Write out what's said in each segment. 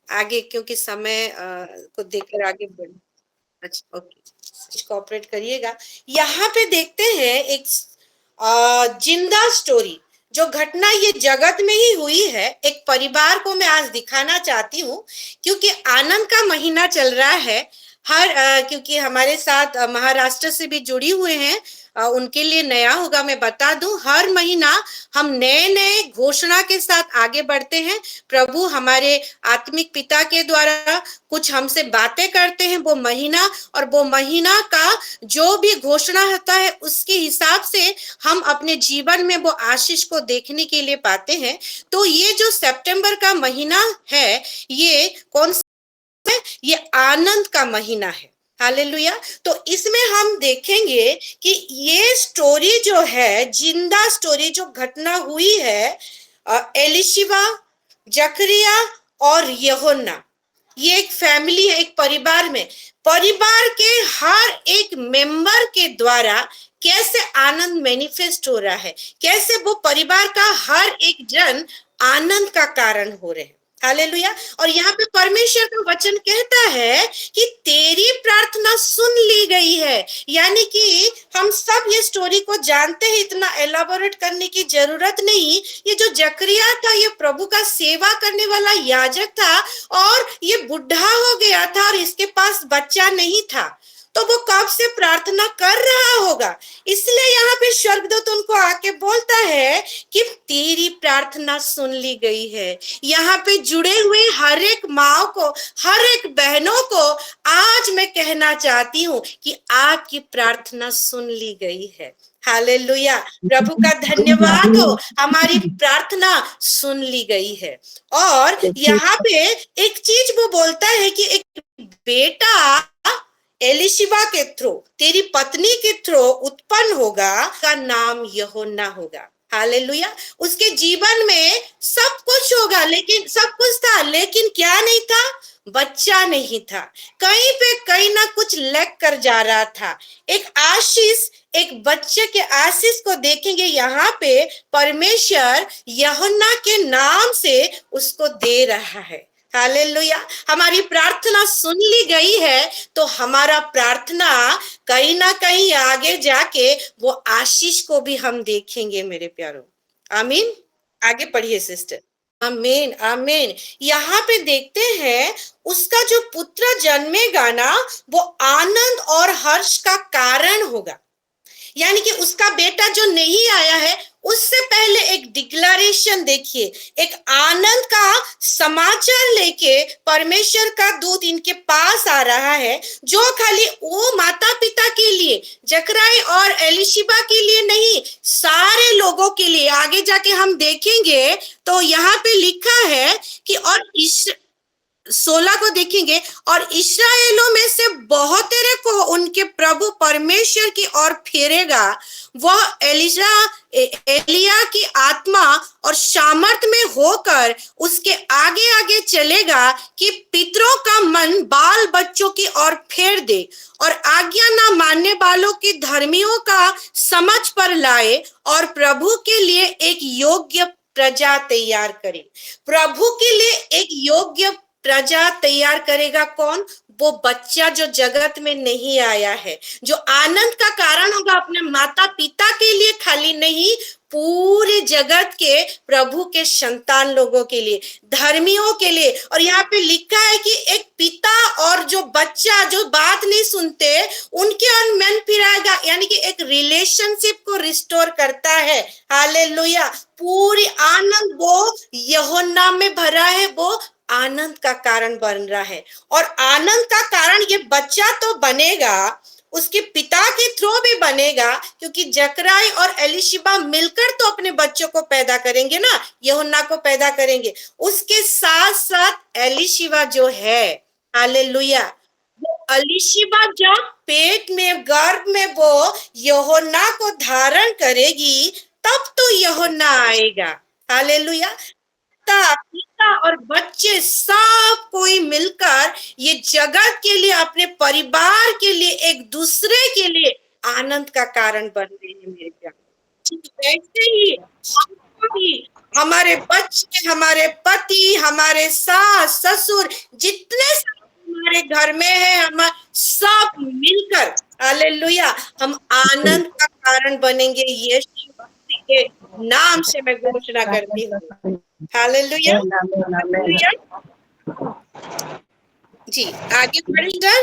आगे क्योंकि समय को देखकर आगे बढ़। अच्छा ओके, कोऑपरेट करिएगा। यहाँ पे देखते हैं एक जिंदा स्टोरी, जो घटना ये जगत में ही हुई है। एक परिवार को मैं आज दिखाना चाहती हूँ, क्योंकि आनंद का महीना चल रहा है। क्योंकि हमारे साथ महाराष्ट्र से भी जुड़ी हुए हैं, उनके लिए नया होगा। मैं बता दूं, हर महीना हम नए नए घोषणा के साथ आगे बढ़ते हैं। प्रभु हमारे आत्मिक पिता के द्वारा कुछ हमसे बातें करते हैं वो महीना, और वो महीना का जो भी घोषणा होता है उसके हिसाब से हम अपने जीवन में वो आशीष को देखने के लिए पाते हैं। तो ये जो सितंबर का महीना है, ये कौन सा है? ये आनंद का महीना है। हालेलुया। तो इसमें हम देखेंगे कि ये स्टोरी जो है, जिंदा स्टोरी जो घटना हुई है, एलिशिबा, जकरिया और यूहन्ना, ये एक फैमिली है, एक परिवार में, परिवार के हर एक मेंबर के द्वारा कैसे आनंद मैनिफेस्ट हो रहा है, कैसे वो परिवार का हर एक जन आनंद का कारण हो रहे हैं। हालेलुया। और यहाँ पे परमेश्वर का वचन कहता है कि तेरी प्रार्थना सुन ली गई है। यानी कि हम सब ये स्टोरी को जानते हैं, इतना एलाबोरेट करने की जरूरत नहीं। ये जो जकरिया था, ये प्रभु का सेवा करने वाला याजक था, और ये बुढ़ा हो गया था और इसके पास बच्चा नहीं था। तो वो कब से प्रार्थना कर रहा होगा, इसलिए यहाँ पे स्वर्गदूत उनको आके बोलता है कि तेरी प्रार्थना सुन ली गई है। यहाँ पे जुड़े हुए हर एक माँ को, हर एक बहनों को आज मैं कहना चाहती हूँ कि आपकी प्रार्थना सुन ली गई है। हालेलुया। प्रभु का धन्यवाद हो, हमारी प्रार्थना सुन ली गई है। और यहाँ पे एक चीज वो बोलता है कि एक बेटा एलिशिबा के थ्रू, तेरी पत्नी के थ्रू उत्पन्न होगा, का नाम यूहन्ना होगा। हालेलुया। उसके जीवन में सब कुछ होगा, लेकिन सब कुछ था, लेकिन क्या नहीं था? बच्चा नहीं था। कहीं पे कहीं ना कुछ लग कर जा रहा था। एक आशीष, एक बच्चे के आशीष को देखेंगे यहाँ पे, परमेश्वर यूहन्ना के नाम से उसको दे रहा है। हालेलुया। हमारी प्रार्थना सुन ली गई है, तो हमारा प्रार्थना कहीं ना कहीं आगे जाके वो आशीष को भी हम देखेंगे मेरे प्यारों। आमीन। आगे पढ़िए सिस्टर। आमीन आमीन। यहाँ पे देखते हैं, उसका जो पुत्र जन्मेगा ना, वो आनंद और हर्ष का कारण होगा। यानी कि उसका बेटा जो नहीं आया है, उससे पहले एक डिक्लेरेशन देखिए, एक आनंद का समाचार लेके परमेश्वर का दूत इनके पास आ रहा है, जो खाली वो माता पिता के लिए, जकराई और एलिशिबा के लिए नहीं, सारे लोगों के लिए। आगे जाके हम देखेंगे तो यहाँ पे लिखा है कि और 16 को देखेंगे, और इस्राएलों में से बहुतेरे को उनके प्रभु परमेश्वर की ओर फेरेगा। वह एलिया की आत्मा और सामर्थ में होकर उसके आगे आगे चलेगा कि पितरों का मन बाल बच्चों की ओर फेर दे, और आज्ञा ना मानने वालों की धर्मियों का समझ पर लाए, और प्रभु के लिए एक योग्य प्रजा तैयार करे। प्रभु के लिए एक योग्य प्रजा तैयार करेगा कौन? वो बच्चा जो जगत में नहीं आया है, जो आनंद का कारण होगा अपने माता पिता के लिए खाली नहीं, पूरे जगत के प्रभु के संतान लोगों के लिए, धर्मियों के लिए। और यहाँ पे लिखा है कि एक पिता और जो बच्चा जो बात नहीं सुनते, उनके और मन फिराएगा, यानी कि एक रिलेशनशिप को रिस्टोर करता है। हालेलुया। पूरी आनंद वो यूहन्ना में भरा है, वो आनंद का कारण बन रहा है। और आनंद का कारण ये बच्चा तो बनेगा, उसके पिता के थ्रू भी बनेगा, क्योंकि जकराई और एलिशिबा मिलकर तो अपने बच्चों को पैदा करेंगे ना, यूहन्ना को पैदा करेंगे। उसके साथ साथ एलिशिबा जो है, हालेलुया, वो एलिशिबा जब पेट में, गर्भ में वो यूहन्ना को धारण करेगी, तब तो यूहन्ना आएगा। हालेलुया। पिता और बच्चे सब कोई मिलकर ये जगत के लिए, अपने परिवार के लिए, एक दूसरे के लिए आनंद का कारण बन रहे हैं मेरे प्यारे। ठीक वैसे ही हमारे बच्चे, हमारे पति, हमारे सास ससुर, जितने हमारे घर में है, हम सब मिलकर, हालेलुया, हम आनंद का कारण बनेंगे। यीशु मसीह के नाम से मैं घोषणा करती हूँ। Hallelujah, hallelujah. जी, आगे बढ़ेंगे।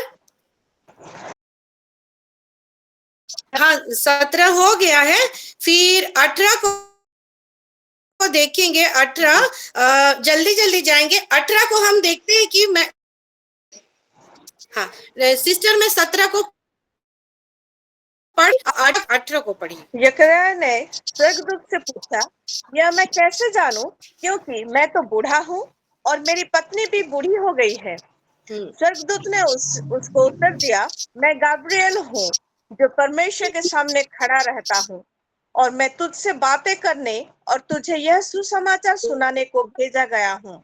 हाँ, 17 हो गया है, फिर 18 को देखेंगे। 18 जल्दी जल्दी जाएंगे। 18 को हम देखते हैं कि मैं, हाँ सिस्टर, मैं 17 को पढ़ी, 18 को पढ़ी। यकरयाह ने स्वर्गदूत से पूछा, यह मैं कैसे जानूं, क्योंकि मैं तो बूढ़ा हूँ और मेरी पत्नी भी बूढ़ी हो गई है। स्वर्गदूत ने उसको उत्तर दिया, मैं गाब्रिएल हूँ, जो परमेश्वर के सामने खड़ा रहता हूँ, और मैं तुझसे बातें करने और तुझे यह सुसमाचार सुनाने को भेजा गया हूँ।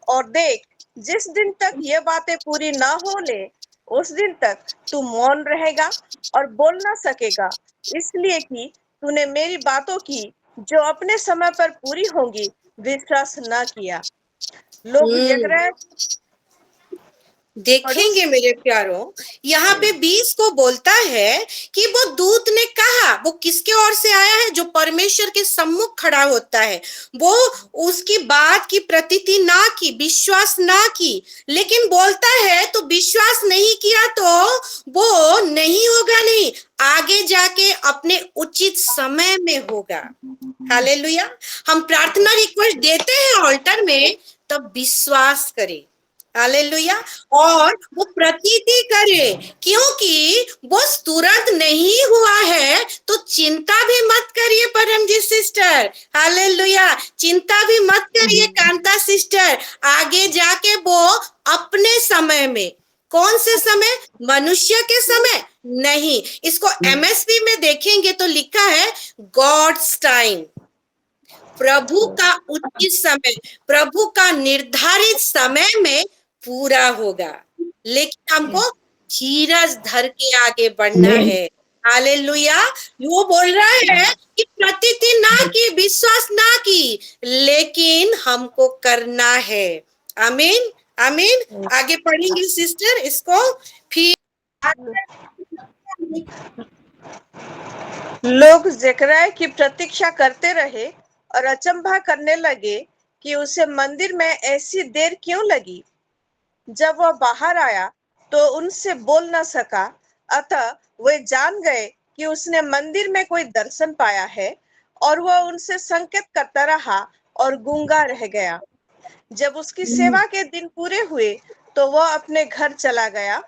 और देख, जिस दिन तक ये बातें पूरी ना हो ले, उस दिन तक तू मौन रहेगा और बोल ना सकेगा, इसलिए कि तूने मेरी बातों की, जो अपने समय पर पूरी होंगी, विश्वास न किया। लोग यकरयाह देखेंगे मेरे प्यारों, यहाँ पे 20 को बोलता है कि वो दूत ने कहा, वो किसके ओर से आया है? जो परमेश्वर के सम्मुख खड़ा होता है। वो उसकी बात की प्रतीति ना की, विश्वास ना की, लेकिन बोलता है तो विश्वास नहीं किया तो वो नहीं होगा, नहीं, आगे जाके अपने उचित समय में होगा। हालेलुया। हम प्रार्थना रिक्वेस्ट देते हैं ऑल्टर में, तब विश्वास करें। हालेलुया। और वो प्रतीति करे, क्योंकि वो तुरंत नहीं हुआ है तो चिंता भी मत करिए परमजीत सिस्टर। हालेलुया, चिंता भी मत करिए कांता सिस्टर। आगे जाके वो अपने समय में, कौन से समय? मनुष्य के समय नहीं। इसको एमएसपी में देखेंगे तो लिखा है गॉड्स टाइम, प्रभु का उचित समय, प्रभु का निर्धारित समय में पूरा होगा। लेकिन हमको धीरज धर के आगे बढ़ना है। हालेलुया। वो बोल रहा है कि प्रतीति ना की, विश्वास ना की, लेकिन हमको करना है। आमीन, आमीन। आगे पढ़ेंगे सिस्टर इसको, फिर लोग ज़करयाह की प्रतीक्षा करते रहे और अचंभा करने लगे कि उसे मंदिर में ऐसी देर क्यों लगी। जब वह बाहर आया तो उनसे बोल न सका, अतः वे जान गए कि उसने मंदिर में कोई दर्शन पाया है, और वह उनसे संकेत करता रहा और गूंगा रह गया। जब उसकी सेवा के दिन पूरे हुए तो वह अपने घर चला गया।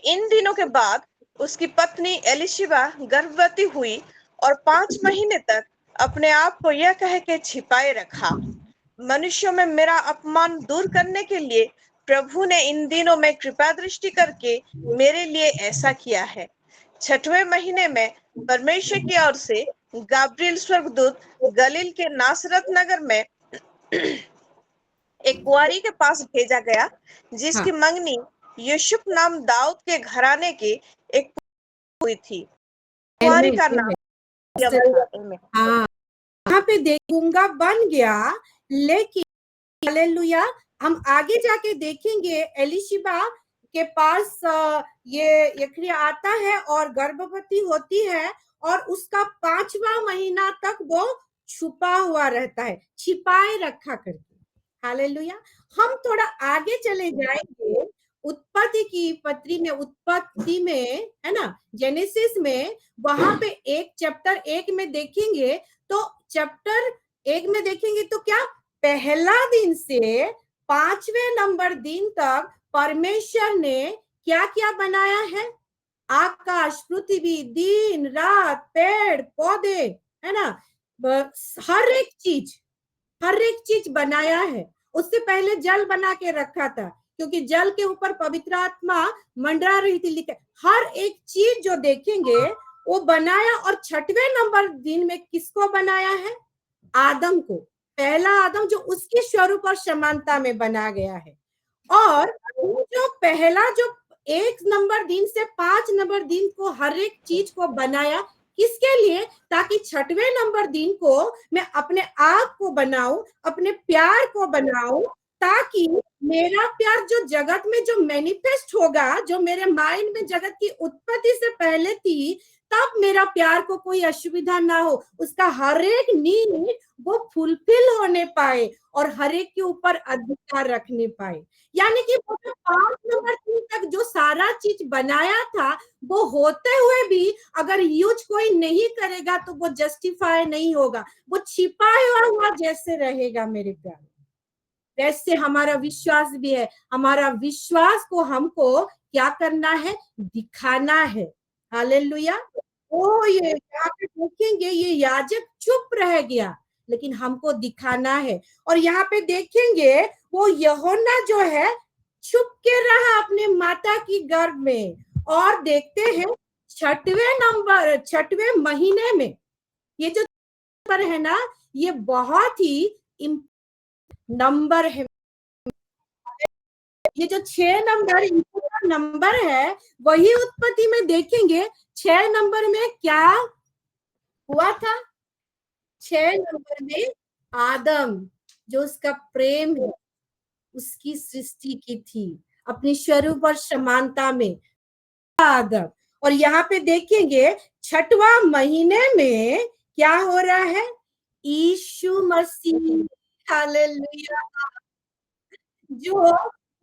इन दिनों के बाद उसकी पत्नी एलिशिबा गर्भवती हुई और 5 महीने तक अपने आप को यह कह के छिपाए रखा, मनुष्यों में मेरा अपमान दूर करने के लिए प्रभु ने इन दिनों में कृपा दृष्टि करके मेरे लिए ऐसा किया है। 6वें महीने में परमेश्वर की ओर से गाब्रिएल स्वर्गदूत गलील के नासरत नगर में एक कुंवारी के पास भेजा गया, जिसकी मंगनी यूसुफ नाम दाऊद के घराने के एक हुई थी। कुंवारी का नाम हाँ, यहाँ पे देखूंगा बन गया। लेकिन हालेलुया, हम आगे जाके देखेंगे एलिशिबा के पास ये यक्रिया आता है और गर्भवती होती है, और उसका 5वां महीना तक वो छुपा हुआ रहता है, छिपाए रखा करके। हालेलुया। हम थोड़ा आगे चले जाएंगे, उत्पत्ति की पत्री में, उत्पत्ति में है ना, जेनेसिस में, वहां पे चैप्टर 1 में देखेंगे तो चैप्टर 1 में देखेंगे तो क्या, पहला दिन से 5वें नंबर दिन तक परमेश्वर ने क्या क्या बनाया है? आकाश, पृथ्वी, दिन रात, पेड़ पौधे, है ना, हर एक चीज बनाया है। उससे पहले जल बना के रखा था, क्योंकि जल के ऊपर पवित्र आत्मा मंडरा रही थी। लिखा हर एक चीज जो देखेंगे वो बनाया। और 6वें नंबर दिन में किसको बनाया है? आदम को, पहला आदम जो उसके स्वरूप और समानता में बना गया है। और जो पहला, जो 1 नंबर दिन से 5 नंबर दिन को हर एक चीज को बनाया, किसके लिए? ताकि छठवें नंबर दिन को मैं अपने आप को बनाऊं, अपने प्यार को बनाऊं, ताकि मेरा प्यार जो जगत में जो मैनिफेस्ट होगा, जो मेरे माइंड में जगत की उत्पत्ति से पहले थी, तब मेरा प्यार को कोई असुविधा ना हो, उसका हर एक नीड वो फुलफिल होने पाए और हर एक के ऊपर अधिकार रखने पाए। यानी कि वो जो 5 नंबर 3 तक जो सारा चीज बनाया था, वो होते हुए भी अगर यूज कोई नहीं करेगा तो वो जस्टिफाई नहीं होगा, वो छिपाया हुआ जैसे रहेगा मेरे प्यारे। वैसे हमारा विश्वास भी है, हमारा विश्वास को हमको क्या करना है? दिखाना है। हालेलुया। ओ ये यहाँ पे देखेंगे, ये याजक चुप रह गया, लेकिन हमको दिखाना है। और यहाँ पे देखेंगे वो यूहन्ना जो है छुप के रहा अपने माता की गर्भ में। और देखते हैं छठवें महीने में, ये जो नंबर है ना, ये बहुत ही नंबर है। ये जो 6 नंबर है, वही उत्पत्ति में देखेंगे 6 नंबर में क्या हुआ था? 6 नंबर में आदम, जो उसका प्रेम है, उसकी सृष्टि की थी अपनी स्वरूप और समानता में आदम। और यहाँ पे देखेंगे छठवां महीने में क्या हो रहा है? यीशु मसीह, हालेलुया, जो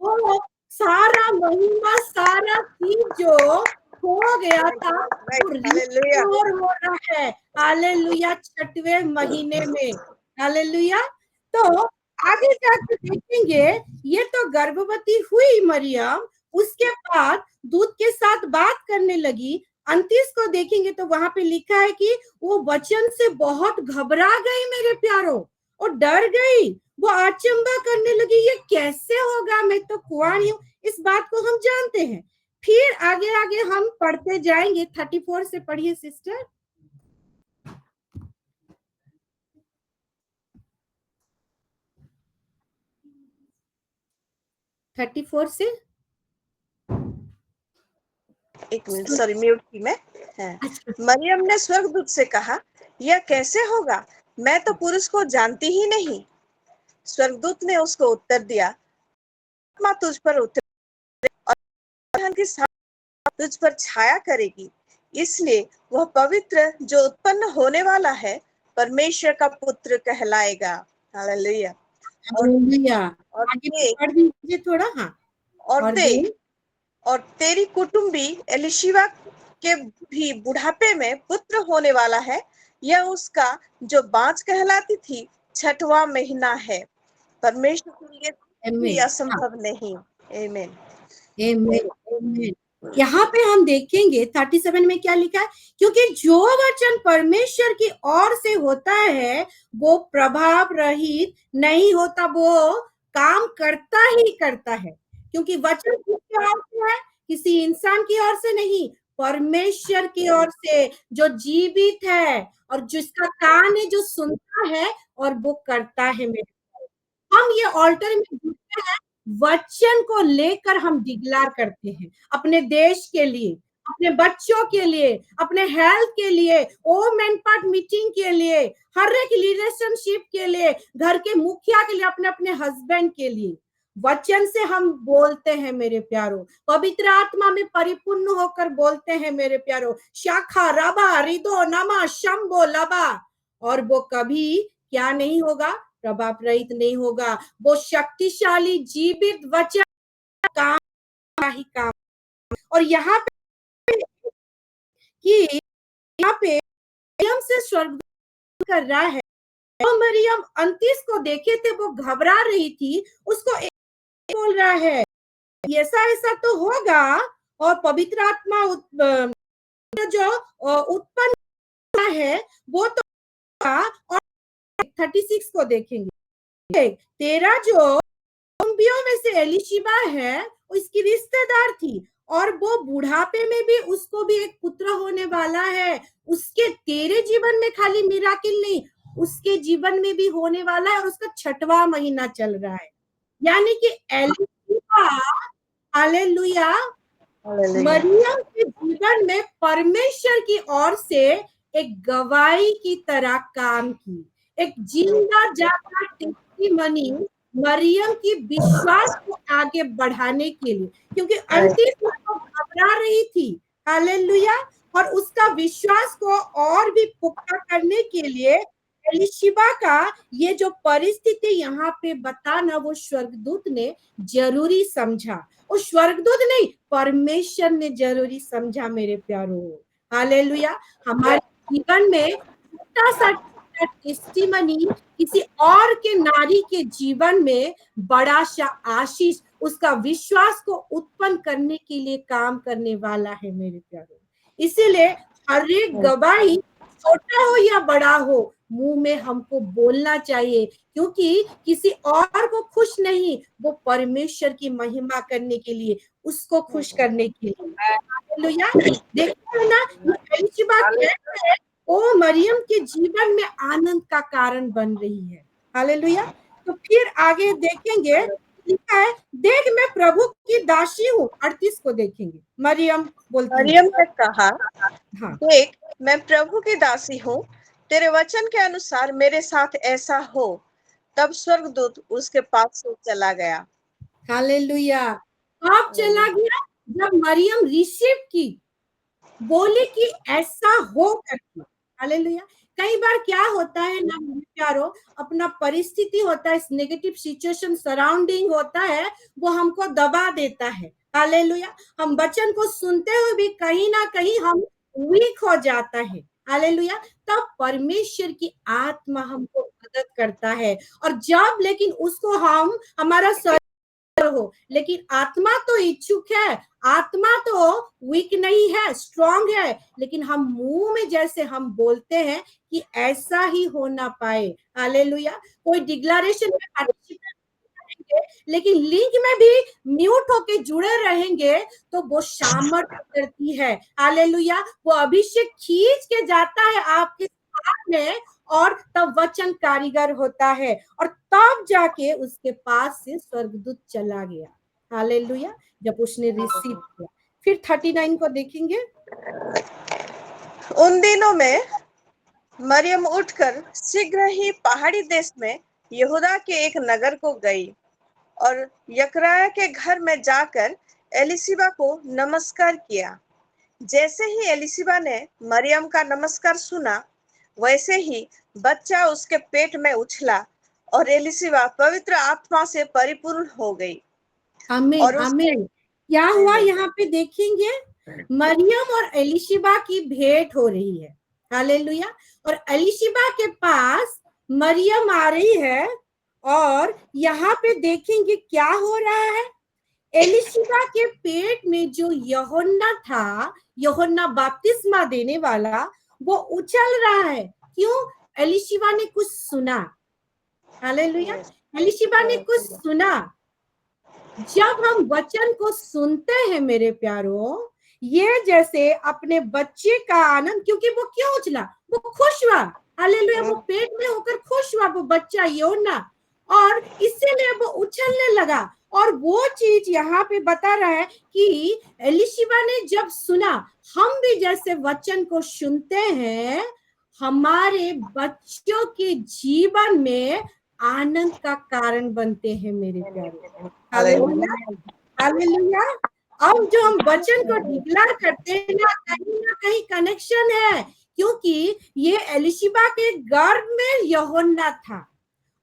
वो सारा महिमा, सारा चीज जो हो गया था, वो रिस्टोर हो रहा है। हालेलुया, छठवें महीने में। हालेलुया। तो आगे जाकर देखेंगे, ये तो गर्भवती हुई मरियम, उसके बाद दूध के साथ बात करने लगी। 29 को देखेंगे तो वहां पे लिखा है कि वो वचन से बहुत घबरा गई मेरे प्यारो, और डर गई, वो अचंभा करने लगी, ये कैसे होगा, मैं तो कुंवारी हूँ। इस बात को हम जानते हैं। फिर आगे आगे हम पढ़ते जाएंगे। 34 से पढ़िए सिस्टर। 34 से। एक मिनट, सॉरी, म्यूट की मैं। मरियम ने स्वर्गदूत से कहा, यह कैसे होगा, मैं तो पुरुष को जानती ही नहीं। स्वर्गदूत ने उसको उत्तर दिया, आत्मा तुझ पर उतरे और की तुझ पर छाया करेगी, इसलिए वह पवित्र जो उत्पन्न होने वाला है परमेश्वर का पुत्र कहलाएगा। हालेलुया। और आगे पढ़ दीजिए थोड़ा। हाँ। और तेरी कुटुंबी एलिशिबा के भी बुढ़ापे में पुत्र होने वाला है, यह उसका जो बाँझ कहलाती थी 6वां महीना है, परमेश्वर के लिए कोई असंभव नहीं। आमीन। आमीन। यहाँ पे हम देखेंगे 37 में क्या लिखा है? क्योंकि जो वचन परमेश्वर की ओर से होता है वो प्रभाव रहित नहीं होता, वो काम करता ही करता है। क्योंकि वचन किसकी ओर से है? किसी इंसान की ओर से नहीं, परमेश्वर की ओर से, जो जीवित है और जिसका कान है, जो सुनता है और वो करता है। मेरे हम ये ऑल्टर में जुटते हैं, वचन को लेकर हम डिक्लेयर करते हैं अपने देश के लिए, अपने बच्चों के लिए, अपने हेल्थ के लिए, ओमेन पार्ट मीटिंग के लिए, हर एक रिलेशनशिप के लिए, घर के मुखिया के लिए, अपने अपने हस्बैंड के लिए। वचन से हम बोलते हैं मेरे प्यारो, पवित्र आत्मा में परिपूर्ण होकर बोलते हैं मेरे प्यारो। शाखा रबा रिदो नमा शंभो लबा, और वो कभी क्या नहीं होगा? प्रभाव रहित नहीं होगा। वो शक्तिशाली जीवित वचन काम का ही काम। और यहाँ पे कि यहाँ पे मरियम से स्वर्ग कर रहा है, तो मरियम 29 को देखे थे, वो घबरा रही थी, उसको बोल रहा है ऐसा ऐसा तो होगा, और पवित्र आत्मा जो उत्पन्न है वो तो, और 36 को देखेंगे, तेरा जो कुटुंबियों में से एलिशिबा है, उसकी रिश्तेदार थी, और वो बुढ़ापे में भी उसको भी एक पुत्र होने वाला है। उसके तेरे जीवन में खाली मिराकिल नहीं, उसके जीवन में भी होने वाला है, और उसका 6वां महीना चल रहा है। यानी कि एलिशिबा, हालेलुया, मरियम के जीवन में परमेश्वर की ओर से एक गवाही की तरह काम की, एक जिंदा जागता टेस्टिमनी मरियम की विश्वास को आगे बढ़ाने के लिए, क्योंकि अंतिम में वो घबरा रही थी। हालेलुया। और उसका विश्वास को और भी पुख्ता करने के लिए एलिशिबा का ये जो परिस्थिति यहाँ पे बताना वो स्वर्गदूत ने जरूरी समझा। वो स्वर्गदूत नहीं, परमेश्वर ने जरूरी समझा मेरे प्यारो। हालेलुया। हमारे जीवन में छोटा सा टेस्टिमनी किसी और के नारी के जीवन में बड़ा सा आशीष, उसका विश्वास को उत्पन्न करने के लिए काम करने वाला है मेरे प्यारो। इसीलिए हर एक गवाही छोटा हो या बड़ा हो, मुंह में हमको बोलना चाहिए, क्योंकि किसी और को खुश नहीं, वो परमेश्वर की महिमा करने के लिए, उसको खुश करने के लिए। हालेलुया। देखते हैं ना, एलिशिबा कैसे है, वो मरियम के जीवन में आनंद का कारण बन रही है। हालेलुया। तो फिर आगे देखेंगे, लिखा है, देख मैं प्रभु की दासी हूँ। 38 को देखेंगे, मरियम बोलती है। मरियम ने कहा, हाँ, देख मैं प्रभु की दासी हूँ, तेरे वचन के अनुसार मेरे साथ ऐसा हो। तब स्वर्गदूत उसके पास से चला गया। हालेलुया। कब चला गया? जब मरियम रिसीव की, बोले कि ऐसा हो करके। हालेलुया। कई बार क्या होता है ना मेरे प्यारो, अपना परिस्थिति होता है, नेगेटिव सिचुएशन सराउंडिंग होता है, वो हमको दबा देता है। हालेलुया। हम वचन को सुनते हुए भी कहीं ना कहीं हम वीक हो जाता है। हालेलुया। तब परमेश्वर की आत्मा हमको मदद करता है, और जब लेकिन उसको हम हमारा हो, लेकिन आत्मा तो इच्छुक है, आत्मा तो वीक नहीं है, स्ट्रांग है, लेकिन हम मुंह में जैसे हम बोलते हैं कि ऐसा ही होना पाए। हालेलुया। कोई डिक्लेरेशन में पार्टिसिपेट करेंगे, लेकिन लिंक में भी म्यूट होके जुड़े रहेंगे, तो वो सामर्थ्य करती है। हालेलुया। वो अभिषेक खींच के जाता है आपके साथ में, और तब वचन कारीगर होता है, और तब जाके उसके पास से स्वर्गदूत चला गया। हालेलुया। जब उसने रिसीव किया। फिर 39 को देखेंगे। उन दिनों में मरियम उठकर शीघ्र ही पहाड़ी देश में यहूदा के एक नगर को गई और यकराया के घर में जाकर एलिशिबा को नमस्कार किया। जैसे ही एलिशिबा ने मरियम का नमस्कार सुना, वैसे ही बच्चा उसके पेट में उछला और एलिशिबा पवित्र आत्मा से परिपूर्ण हो गई। आमीन, और आमीन। क्या हुआ यहाँ पे देखेंगे, मरियम और एलिशिबा की भेंट हो रही है। हालेलुया। और एलिशिबा के पास मरियम आ रही है, और यहाँ पे देखेंगे क्या हो रहा है। एलिशिबा के पेट में जो यूहन्ना था, यूहन्ना बपतिस्मा देने वाला, वो उछल रहा है। क्यों? एलिशिबा ने कुछ सुना। हालेलुया। एलिशिबा ने कुछ सुना। जब हम वचन को सुनते हैं मेरे प्यारों, ये जैसे अपने बच्चे का आनंद, क्योंकि वो क्यों उछला, वो खुश हुआ। हालेलुया। वो पेट में होकर खुश हुआ, वो बच्चा यूहन्ना, और इसीलिए वो उछलने लगा। और वो चीज यहाँ पे बता रहा है कि एलिशिबा ने जब सुना, हम भी जैसे वचन को सुनते हैं, हमारे बच्चों के जीवन में आनंद का कारण बनते हैं मेरे प्यारे। हालेलुया। हालेलुया। अब जो हम वचन को डिक्लेयर करते हैं ना कहीं कनेक्शन है, क्योंकि ये एलिशिबा के गर्भ में यूहन्ना था,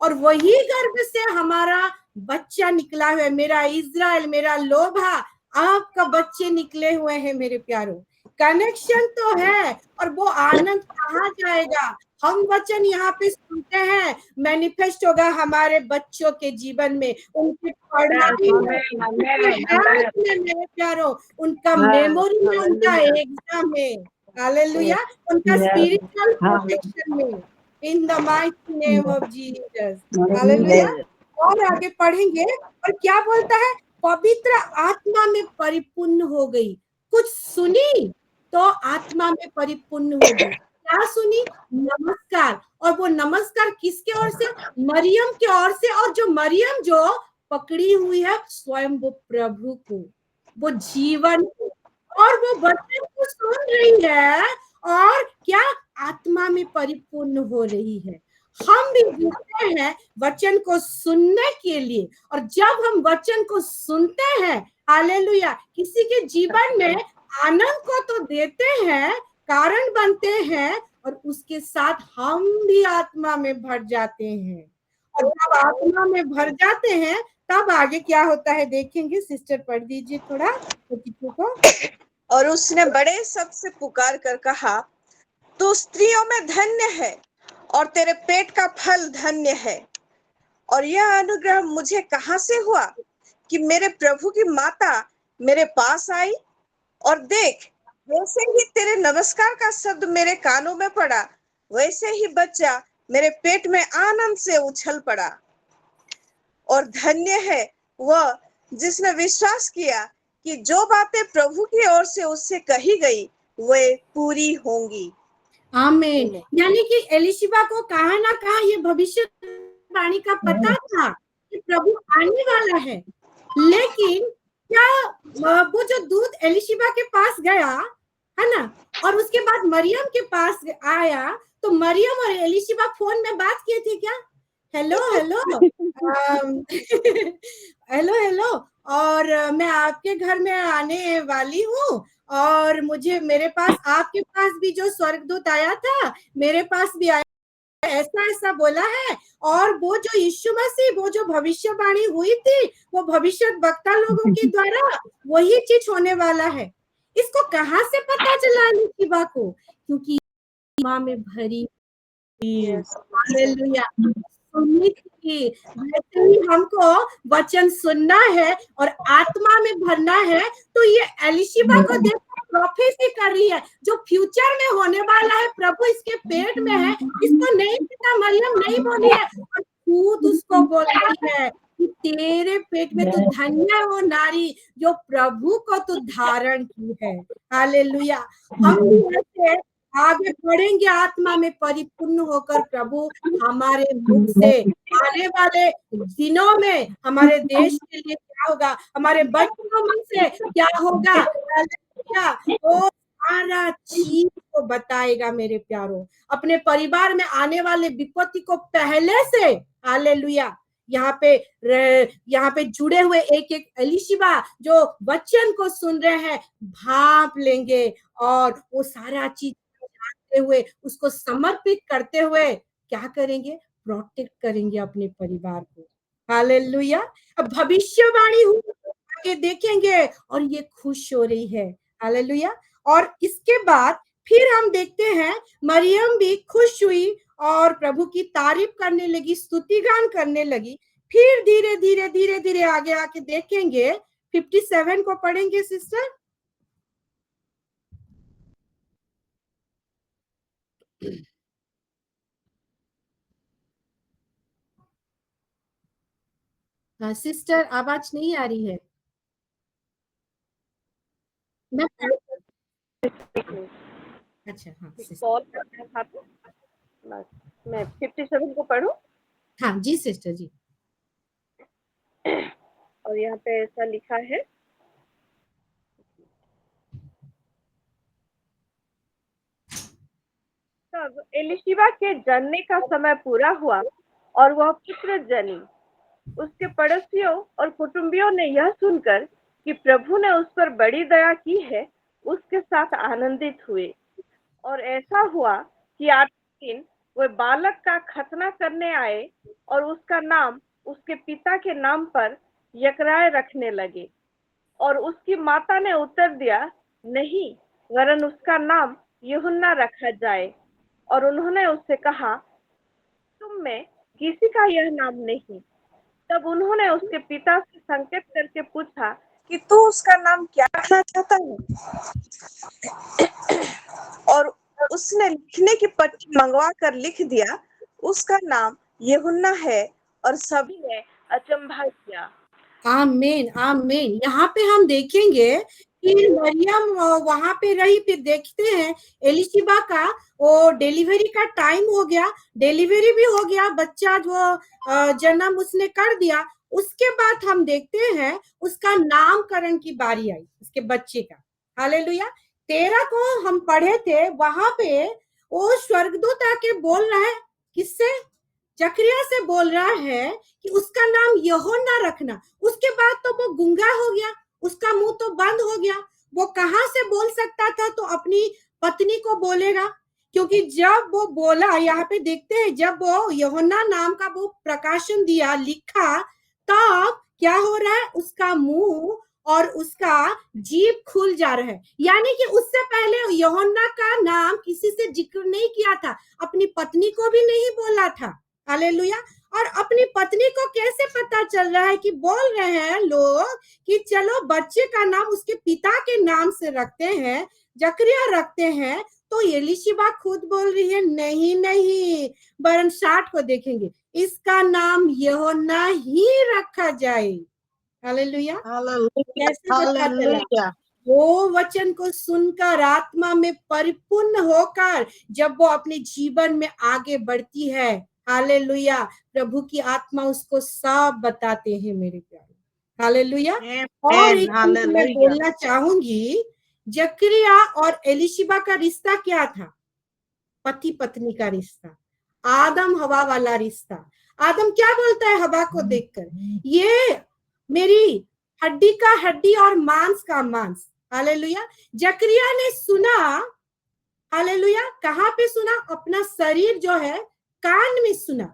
और वही गर्भ से हमारा बच्चा निकला है। मेरा इज़राइल, मेरा लोभा, आपका बच्चे निकले हुए हैं मेरे प्यारो। कनेक्शन तो है, और वो आनंद कहाँ जाएगा। हम वचन यहाँ पे सुनते हैं, मैनिफेस्ट होगा हमारे बच्चों के जीवन में, उनकी पढ़ाई में, उनके हेल्थ में मेरे प्यारो, उनका मेमोरी में, उनका एग्जाम में। हालेलुया। उनका स्पिरिचुअल प्रोटेक्शन में, in the mighty name of Jesus. Hallelujah. और आगे पढ़ेंगे, और क्या बोलता है, पवित्र आत्मा में परिपूर्ण हो गई। कुछ सुनी तो आत्मा में परिपूर्ण हो गई। क्या सुनी? नमस्कार। और वो नमस्कार किसके ओर से? मरियम की ओर से। और जो मरियम जो पकड़ी हुई है स्वयं वो प्रभु को, वो जीवन को, और वो वचन को सुन रही है, और क्या आत्मा में परिपूर्ण हो रही है। हम भी जुड़ते हैं वचन को सुनने के लिए, और जब हम वचन को सुनते हैं, हालेलुया, किसी के जीवन में आनंद को तो देते हैं, कारण बनते हैं, और उसके साथ हम भी आत्मा में भर जाते हैं। और जब आत्मा में भर जाते हैं तब आगे क्या होता है देखेंगे। सिस्टर पढ़ दीजिए थोड़ा छोटी को। और उसने बड़े शब्द से पुकार कर कहा, तू स्त्रियों में धन्य है और तेरे पेट का फल धन्य है। और यह अनुग्रह मुझे कहां से हुआ कि मेरे प्रभु की माता मेरे पास आई? और देख, वैसे ही तेरे नमस्कार का शब्द मेरे कानों में पड़ा, वैसे ही बच्चा मेरे पेट में आनंद से उछल पड़ा। और धन्य है वह जिसने विश्वास किया कि जो बातें प्रभु की ओर से उससे कही गई वे पूरी होंगी। आमीन। यानी कि एलिशिबा को कहा ना कहा ये भविष्यवाणी का पता था कि प्रभु आने वाला है, लेकिन क्या वो जो दूत एलिशिबा के पास गया है ना, और उसके बाद मरियम के पास आया, तो मरियम और एलिशिबा फोन में बात किए थे क्या? हेलो हेलो हेलो हेलो, और मैं आपके घर में आने वाली हूँ, और मुझे मेरे पास आपके पास भी जो स्वर्गदूत आया था मेरे पास भी आया, ऐसा ऐसा बोला है। और वो जो यीशु मसीह, वो जो भविष्यवाणी हुई थी, वो भविष्य वक्ता लोगों के द्वारा वही चीज होने वाला है। इसको कहाँ से पता चला एलिशिबा को? क्योंकि माँ में भरी हालेलुया सुननी थी। वैसे ही हमको वचन सुनना है और आत्मा में भरना है। तो ये एलिशिबा को देख प्रोफेसी कर रही है, जो फ्यूचर में होने वाला है, प्रभु इसके पेट में है। इसको नहीं पता, मरियम नहीं बोली है, और खुद उसको बोल रही है कि तेरे पेट में तो धन्य हो नारी जो प्रभु को तू धारण की है। हालेलुया। हम भी ऐसे आगे बढ़ेंगे आत्मा में परिपूर्ण होकर। प्रभु हमारे मुख से आने वाले दिनों में हमारे देश के लिए क्या होगा, हमारे बच्चों में से क्या होगा, वो सारा चीज को बताएगा। मेरे प्यारों, अपने परिवार में आने वाले विपत्ति को पहले से, हालेलुया, यहाँ पे जुड़े हुए एक एक एलिशिबा जो वचन को सुन रहे हैं भाप लेंगे, और वो सारा चीज जानते हुए, उसको समर्पित करते हुए क्या करेंगे? प्रोटेक्ट करेंगे अपने परिवार को। हालेलुया। अब भविष्यवाणी आगे देखेंगे और ये खुश हो रही है। हालेलुया। और इसके बाद फिर हम देखते हैं मरियम भी खुश हुई और प्रभु की तारीफ करने लगी, स्तुतिगान करने लगी। फिर धीरे धीरे धीरे धीरे आगे आके देखेंगे 57 को पढ़ेंगे सिस्टर। हाँ सिस्टर, आवाज नहीं आ रही है। मैं अच्छा हाँ कॉल करना था तो मैं 57 को पढ़ूं। हाँ जी सिस्टर जी। और यहाँ पे ऐसा लिखा है, तब एलिशिबा के जनने का समय पूरा हुआ और वह पुत्र जनी। उसके पड़ोसियों और कुटुंबियों ने यह सुनकर कि प्रभु ने उस पर बड़ी दया की है, उसके साथ आनंदित हुए। और ऐसा हुआ कि 8वें दिन वे बालक का खतना करने आए और उसका नाम उसके पिता के नाम पर यकराय रखने लगे। और उसकी माता ने उत्तर दिया, नहीं, वरन उसका नाम यूहन्ना रखा जाए। और उन्होंने उससे कहा, तुम में किसी का यह नाम नहीं। तब उन्होंने उसके पिता से संकेत करके पूछा कि तू उसका नाम क्या रखना चाहता है? और उसने लिखने की पट्टी मंगवा कर लिख दिया, उसका नाम यूहन्ना है। और सभी ने अचंभा किया। आमीन आमीन। यहाँ पे हम देखेंगे कि मरियम वहां पे रही। फिर देखते हैं एलिशिबा का वो डिलीवरी का टाइम हो गया, डिलीवरी भी हो गया, बच्चा जो जन्म उसने कर दिया। उसके बाद हम देखते हैं उसका नामकरण की बारी आई, उसके बच्चे का। हालेलुया। 13 को हम पढ़े थे, वहां पे वो स्वर्गदूत आके बोल रहा है, किससे? जकरिया से बोल रहा है कि उसका नाम यूहन्ना रखना। उसके बाद तो वो गूंगा हो गया, उसका मुंह तो बंद हो गया। वो कहां से बोल सकता था? तो अपनी पत्नी को बोलेगा, क्योंकि जब वो बोला, यहाँ पे देखते हैं, जब वो यूहन्ना नाम का वो प्रकाशन दिया, लिखा, तब क्या हो रहा है? उसका मुंह और उसका जीभ खुल जा रहा है। यानी कि उससे पहले यूहन्ना का नाम किसी से जिक्र नहीं किया था, अपनी पत्नी को भी नहीं बोला था। हालेलुया। और अपनी पत्नी को कैसे पता चल रहा है कि बोल रहे हैं लोग कि चलो बच्चे का नाम उसके पिता के नाम से रखते हैं, जकरिया रखते हैं। तो एलीशिबा खुद बोल रही है, नहीं नहीं, वरन 60 को देखेंगे, इसका नाम यूहन्ना ही रखा जाए। हालेलुया। हालेलुया, कैसे पता चला? हालेलुया। वो वचन को सुनकर आत्मा में परिपूर्ण होकर जब वो अपने जीवन में आगे बढ़ती है, हालेलुया, प्रभु की आत्मा उसको सब बताते हैं मेरे प्यारे। हालेलुया। और एक चीज मैं हालेलुया। बोलना चाहूंगी, जकरिया और एलीशिबा का रिश्ता क्या था? पति पत्नी का रिश्ता, आदम हवा वाला रिश्ता। आदम क्या बोलता है हवा को देखकर? ये मेरी हड्डी का हड्डी और मांस का मांस। हालेलुया। जकरिया ने सुना, हालेलुया, कहाँ पे सुना? अपना शरीर जो है कान में सुना।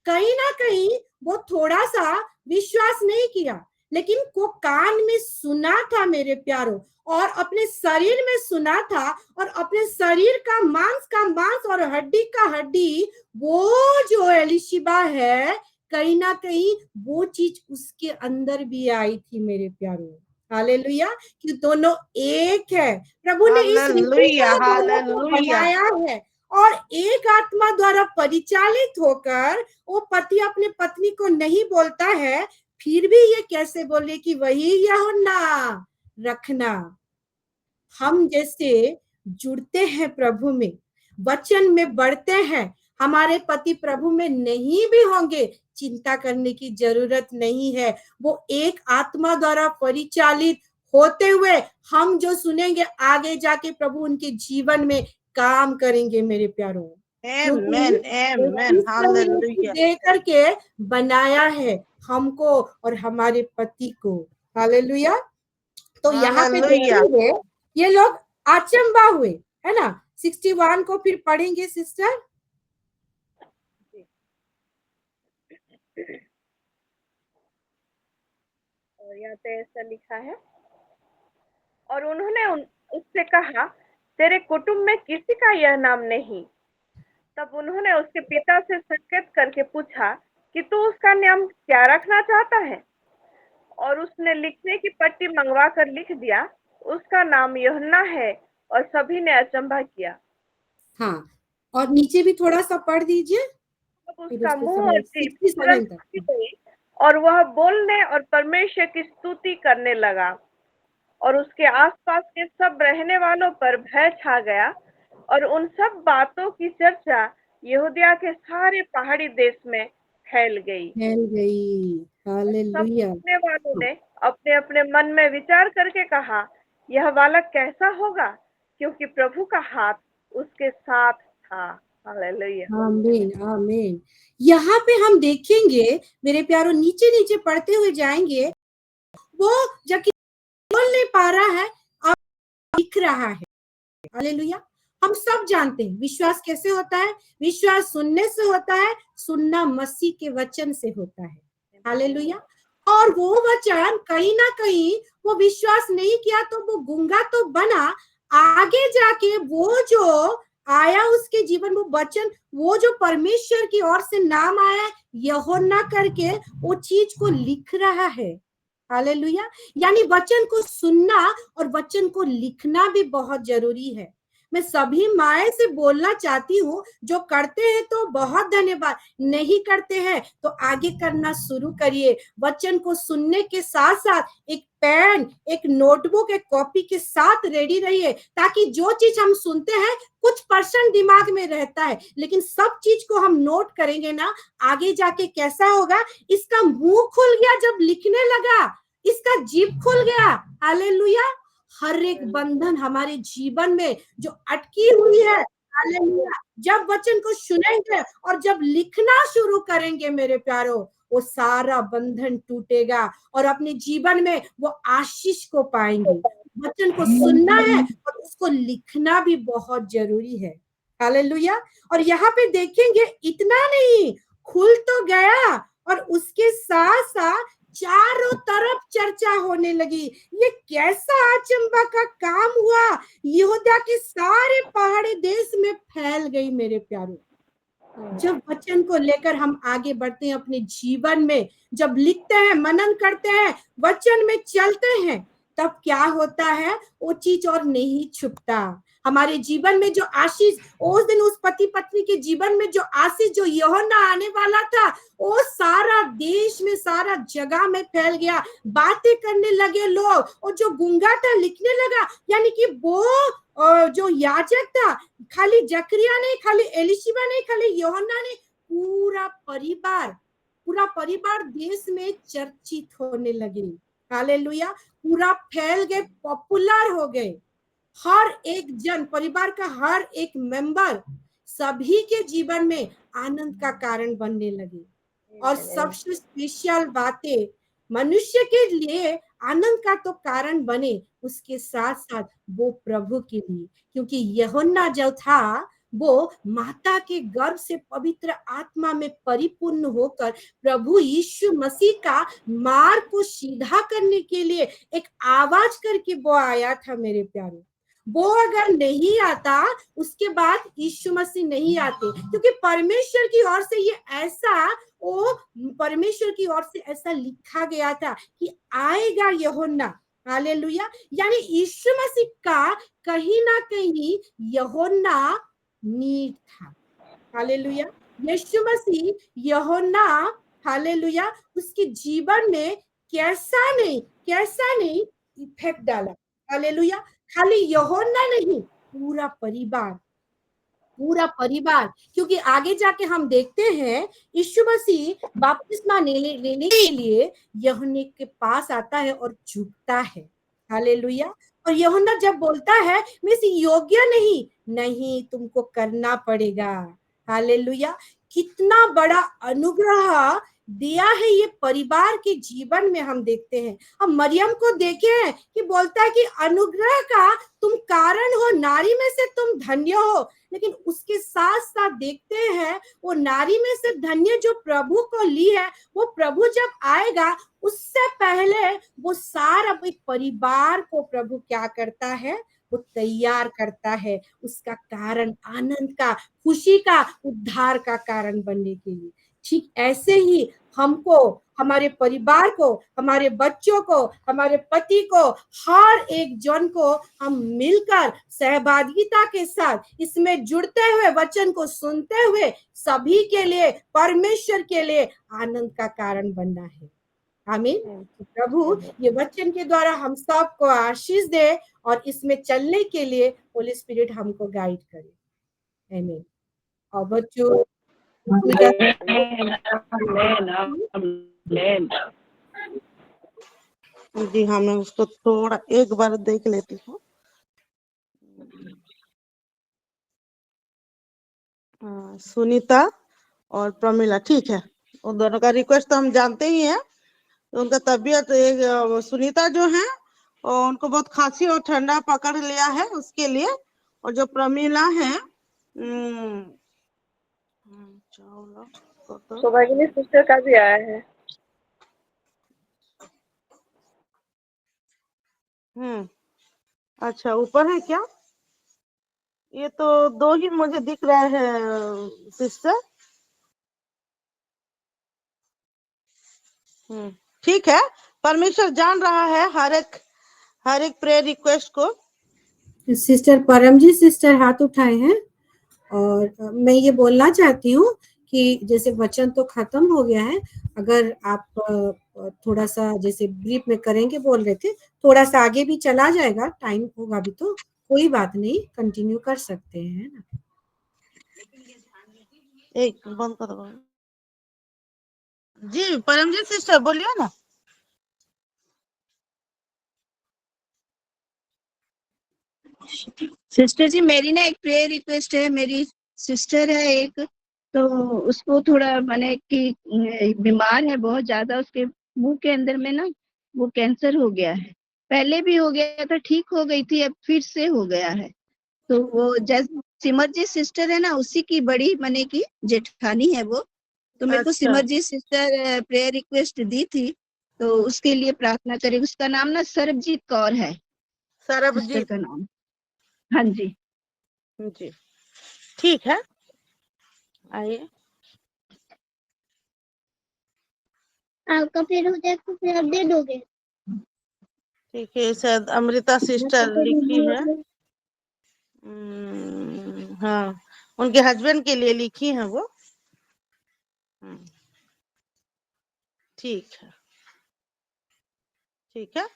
कहीं ना कहीं वो थोड़ा सा विश्वास नहीं किया, लेकिन वो कान में सुना था मेरे प्यारों, और अपने शरीर में सुना था, और अपने शरीर का मांस और हड्डी का हड्डी, वो जो एलीशिबा है, कहीं ना कहीं वो चीज उसके अंदर भी आई थी मेरे प्यारों। हालेलुया। कि दोनों एक है। प्रभु ने इस रीति से हालेलुया, दोनों को हालेलुया। बनाया है, और एक आत्मा द्वारा परिचालित होकर वो पति अपने पत्नी को नहीं बोलता है, फिर भी ये कैसे बोले कि वही यूहन्ना रखना। हम जैसे जुड़ते हैं प्रभु में, वचन में बढ़ते हैं, हमारे पति प्रभु में नहीं भी होंगे, चिंता करने की जरूरत नहीं है। वो एक आत्मा द्वारा परिचालित होते हुए हम जो सुनेंगे, आगे जाके प्रभु उनके जीवन में काम करेंगे मेरे प्यारों। आमेन, आमेन, हालेलुया। दे करके बनाया है हमको और हमारे पति को। हालेलुया। तो यहाँ पे हालेलुया। देखेंगे ये लोग अचंभा हुए, है ना? 61 को फिर पढ़ेंगे सिस्टर। और यहाँ पे ऐसा लिखा है, और उन्होंने उससे कहा, तेरे कुटुंब में किसी का यह नाम नहीं। तब उन्होंने उसके पिता से संकेत करके पूछा कि तू उसका नाम क्या रखना चाहता है, और उसने लिखने की पट्टी मंगवा कर लिख दिया, उसका नाम यूहन्ना है। और सभी ने अचंभा किया। हाँ, और नीचे भी थोड़ा सा पढ़ दीजिए, तब फिर उसका उसको मुंह और समझ। जीभ 67 तुरंत तक। खुल गई, और वह बोलने और परमेश्वर की स्तुति करने लगा, और उसके आसपास के सब रहने वालों पर भय छा गया, और उन सब बातों की चर्चा यहूदिया के सारे पहाड़ी देश में फैल गई। फैल गई। सब हालेलुया। सुनने वालों ने अपने अपने मन में विचार करके कहा, यह बालक कैसा होगा, क्योंकि प्रभु का हाथ उसके साथ था। हालेलुया। आमीन, आमीन। यहाँ पे हम देखेंगे मेरे प्यारों, नीचे नीचे पढ़ते हुए जाएंगे, वो जब बोल नहीं पा रहा है, अब दिख रहा है। हालेलुया। हम सब जानते हैं विश्वास कैसे होता है। विश्वास सुनने से होता है, सुनना मसीह के वचन से होता है। हालेलुया। और वो वचन कहीं ना कहीं वो विश्वास नहीं किया तो वो गूंगा तो बना। आगे जाके वो जो आया उसके जीवन, वो वचन, वो जो परमेश्वर की ओर से नाम आया यूहन्ना करके, वो चीज को लिख रहा है। हालेलुया। यानी वचन को सुनना और वचन को लिखना भी बहुत जरूरी है। मैं सभी माए से बोलना चाहती हूँ, जो करते हैं तो बहुत धन्यवाद, नहीं करते हैं तो आगे करना शुरू करिए। वचन को सुनने के साथ साथ एक पेन, एक नोटबुक, एक कॉपी के साथ रेडी रहिए, ताकि जो चीज हम सुनते हैं कुछ परसेंट दिमाग में रहता है, लेकिन सब चीज को हम नोट करेंगे ना, आगे जाके कैसा होगा? इसका मुंह खुल गया जब लिखने लगा, इसका जीभ खुल गया। हालेलुया। हर एक बंधन हमारे जीवन में जो अटकी हुई है, हालेलुया। जब वचन को सुनेंगे और जब लिखना शुरू करेंगे मेरे प्यारो, वो सारा बंधन टूटेगा और अपने जीवन में वो आशीष को पाएंगे। वचन को सुनना है और उसको लिखना भी बहुत जरूरी है। हालेलुया। और यहाँ पे देखेंगे इतना नहीं, खुल तो गया और उसके साथ साथ चारों तरफ चर्चा होने लगी। ये कैसा अचंभा का काम हुआ, यहूदा के सारे पहाड़ी देश में फैल गई मेरे प्यारों। जब वचन को लेकर हम आगे बढ़ते हैं अपने जीवन में, जब लिखते हैं, मनन करते हैं, वचन में चलते हैं, तब क्या होता है, वो चीज और नहीं छुपता। हमारे जीवन में जो आशीष, उस दिन उस पति पत्नी के जीवन में जो आशीष, जो यूहन्ना आने वाला था, वो सारा देश में, सारा जगह में फैल गया। बातें करने लगे लोग, और जो गूंगा था लिखने लगा। यानी कि वो जो याजक था, खाली जकरिया नहीं, खाली एलिशिबा नहीं, खाली यूहन्ना नहीं, पूरा परिवार देश में चर्चित होने लगे। हालेलुया। पूरा फैल गए, पॉपुलर हो गए। हर एक जन, परिवार का हर एक मेंबर, सभी के जीवन में आनंद का कारण बनने लगे। और सबसे स्पेशल बातें, मनुष्य के लिए आनंद का तो कारण बने, उसके साथ साथ वो प्रभु के लिए, क्योंकि यूहन्ना जो था वो माता के गर्भ से पवित्र आत्मा में परिपूर्ण होकर प्रभु यीशु मसीह का मार्ग को सीधा करने के लिए एक आवाज करके वो आया था मेरे प्यारे। वो अगर नहीं आता, उसके बाद यीशु मसीह नहीं आते, क्योंकि परमेश्वर की ओर से ये ऐसा, वो परमेश्वर की ओर से ऐसा लिखा गया था कि आएगा यूहन्ना। हालेलुया। यानी यीशु मसीह का कहीं ना कहीं यूहन्ना नीड था। हालेलुया। यीशु मसीह यूहन्ना, हालेलुया, उसके जीवन में कैसा नहीं इफेक्ट डाला। हालेलुया। खाली यूहन्ना नहीं, पूरा परिवार, क्योंकि आगे जाके हम देखते हैं यीशु मसीह बपतिस्मा लेने के लिए यूहन्ना के पास आता है और झुकता है। हालेलुया। और यूहन्ना जब बोलता है मैं इस योग्य नहीं, तुमको करना पड़ेगा। हालेलुया। कितना बड़ा अनुग्रह दिया है ये परिवार के जीवन में, हम देखते हैं। हम मरियम को देखे कि बोलता है कि अनुग्रह का तुम कारण हो, नारी में से तुम धन्य हो। लेकिन उसके साथ साथ देखते हैं वो नारी में से धन्य जो प्रभु को ली है, वो प्रभु जब आएगा उससे पहले वो सारा एक परिवार को प्रभु क्या करता है, वो तैयार करता है उसका कारण, आनंद का, खुशी का, उद्धार का कारण बनने के लिए। ठीक ऐसे ही हमको, हमारे परिवार को, हमारे बच्चों को, हमारे पति को, हर एक जन को हम मिलकर सहभागिता के साथ इसमें जुड़ते हुए, वचन को सुनते हुए, सभी के लिए, परमेश्वर के लिए आनंद का कारण बनना है। आमीन। प्रभु ये वचन के द्वारा हम सबको आशीष दे और इसमें चलने के लिए होली स्पिरिट हमको गाइड करे। आमीन। और बच्चों, जी हाँ, मैं उसको थोड़ा एक बार देख लेती हूँ। सुनीता और प्रमिला, ठीक है, उन दोनों का रिक्वेस्ट तो हम जानते ही हैं। उनका तबीयत, सुनीता जो है उनको बहुत खांसी और ठंडा पकड़ लिया है, उसके लिए। और जो प्रमिला है, सौभाग्यनी सिस्टर का भी आया है। अच्छा, ऊपर है क्या? ये तो दो ही मुझे दिख रहा है सिस्टर। ठीक है, परमेश्वर जान रहा है हर एक प्रेयर रिक्वेस्ट को। सिस्टर परमजीत सिस्टर हाथ उठाए हैं, और मैं ये बोलना चाहती हूँ कि जैसे वचन तो खत्म हो गया है, अगर आप थोड़ा सा जैसे ब्रीफ में करेंगे, बोल रहे थे, थोड़ा सा आगे भी चला जाएगा, टाइम होगा भी तो कोई बात नहीं, कंटिन्यू कर सकते हैं ना। एक बंद कर दो जी। परमजीत सिस्टर बोलिए ना। सिस्टर जी, मेरी ना एक प्रेयर रिक्वेस्ट है। मेरी सिस्टर है एक, तो उसको थोड़ा माने कि बीमार है बहुत ज्यादा। उसके मुंह के अंदर में ना वो कैंसर हो गया है। पहले भी हो गया था, ठीक हो गई थी, अब फिर से हो गया है। तो वो जैसे सिमर जी सिस्टर है ना, उसी की बड़ी माने की जेठानी है वो। तो मेरे को अच्छा, सिमर जी सिस्टर प्रेयर रिक्वेस्ट दी थी, तो उसके लिए प्रार्थना करें। उसका नाम ना सरबजीत कौर है, सिस्टर सरबजीत का नाम। हाँ जी। जी, ठीक है, आइए। आपका फिर हो जाए तो फिर आप दे दोगे। ठीक है, शायद अमृता सिस्टर लिखी है। हाँ, उनके हस्बैंड के लिए लिखी है वो। हम्म, ठीक है, ठीक है।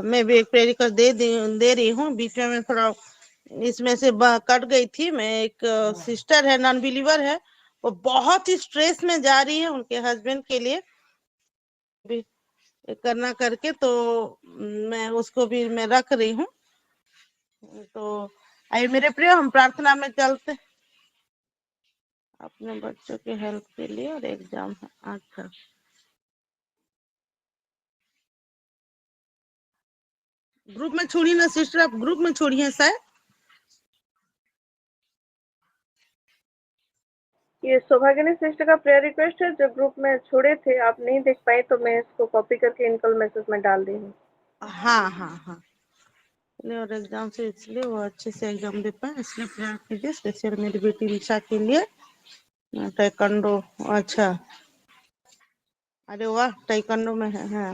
मैं भी एक प्रेयर रिक्वेस्ट दे रही हूँ। बीच में मैं थोड़ा इसमें से कट गई थी। मैं एक सिस्टर है, नॉन बिलीवर है, वो बहुत ही स्ट्रेस में जा रही है उनके हस्बैंड के लिए भी करना करके, तो मैं उसको भी मैं रख रही हूँ। तो आइए मेरे प्रिय, हम प्रार्थना में चलते अपने बच्चों के हेल्प के लिए, और एग्जाम है। अच्छा, ग्रुप में छोड़िए ना सिस्टर, आप ग्रुप में छोड़िए शायद। ये सौभाग्यनी सिस्टर का प्रेयर रिक्वेस्ट है, जो ग्रुप में छोड़े थे, आप नहीं देख पाए, तो मैं इसको कॉपी करके इनकल मैसेज में डाल दी हूँ। हाँ हाँ हाँ, और एग्जाम से इसलिए वो अच्छे से एग्जाम दे पाए, इसलिए प्रेयर कीजिए। स्पेशल मेरी बेटी निशा के लिए टाइकंडो। अच्छा, अरे वाह, टाइकंडो में है, हाँ।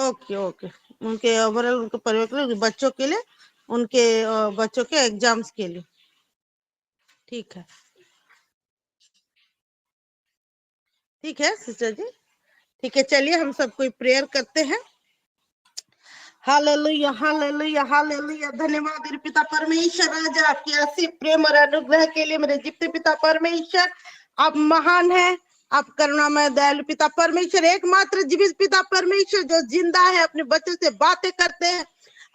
ओके ओके, उनके ओवरऑल उनके परिवार के लिए, बच्चों के लिए, उनके बच्चों के एग्जाम्स के लिए। ठीक है, ठीक है सिस्टर जी, ठीक है। चलिए हम सब कोई प्रेयर करते हैं। Hallelujah hallelujah hallelujah. धन्यवाद मेरे पिता परमेश्वर, राजा आपके असीम प्रेम और अनुग्रह के लिए। मेरे जीते पिता परमेश्वर, आप महान हैं, आप करुणामय दयालु पिता परमेश्वर, एकमात्र जीवित पिता परमेश्वर जो जिंदा है, अपने बच्चों से बातें करते हैं।